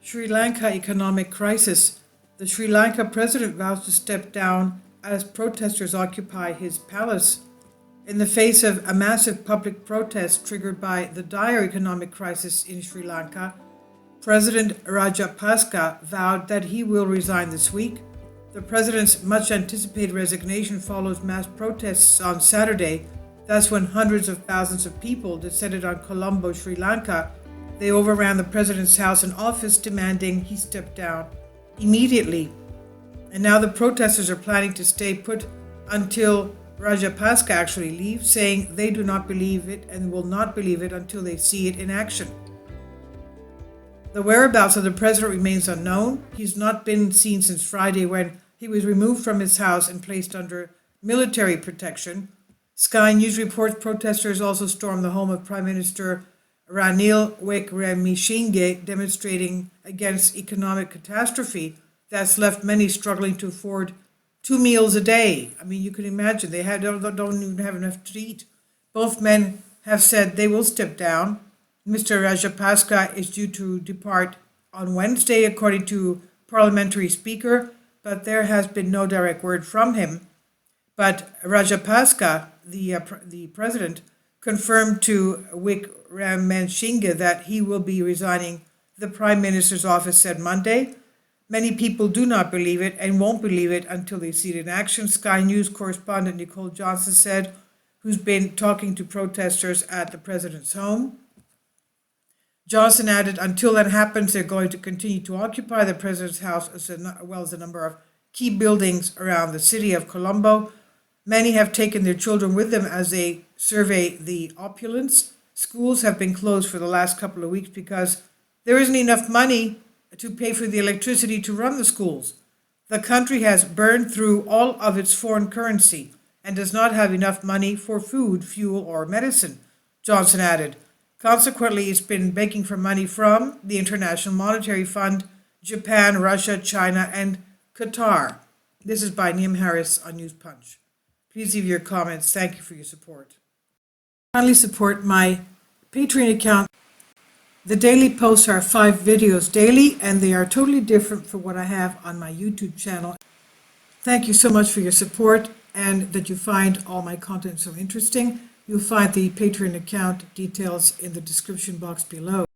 Sri Lanka economic crisis. The Sri Lanka president vows to step down as protesters occupy his palace. In the face of a massive public protest triggered by the dire economic crisis in Sri Lanka, President Rajapaksa vowed that he will resign this week. The president's much-anticipated resignation follows mass protests on Saturday. That's when hundreds of thousands of people descended on Colombo, Sri Lanka. They overran the president's house and office, demanding he step down immediately. And now the protesters are planning to stay put until Rajapaksa actually leaves, saying they do not believe it and will not believe it until they see it in action. The whereabouts of the president remains unknown. He's not been seen since Friday, when he was removed from his house and placed under military protection. Sky News reports protesters also stormed the home of Prime Minister Ranil Wickremesinghe, demonstrating against economic catastrophe that's left many struggling to afford 2 meals a day. I mean, you can imagine they don't even have enough to eat. Both men have said they will step down. Mr. Rajapaksa is due to depart on Wednesday, according to parliamentary speaker, but there has been no direct word from him. But Rajapaksa, the president, confirmed to Wickremesinghe that he will be resigning the prime minister's office, said Monday. Many people do not believe it and won't believe it until they see it in action, Sky News correspondent Nicole Johnson said, who's been talking to protesters at the president's home. Johnson added, until that happens, they're going to continue to occupy the president's house as well as a number of key buildings around the city of Colombo. Many have taken their children with them as they survey the opulence. Schools have been closed for the last couple of weeks because there isn't enough money to pay for the electricity to run the schools. The country has burned through all of its foreign currency and does not have enough money for food, fuel, or medicine, Johnson added. Consequently, it's been begging for money from the International Monetary Fund, Japan, Russia, China, and Qatar. This is by Neem Harris on News Punch. Please leave your comments. Thank you for your support. Kindly support my Patreon account. The daily posts are 5 videos daily, and they are totally different from what I have on my YouTube channel. Thank you so much for your support and that you find all my content so interesting. You'll find the Patreon account details in the description box below.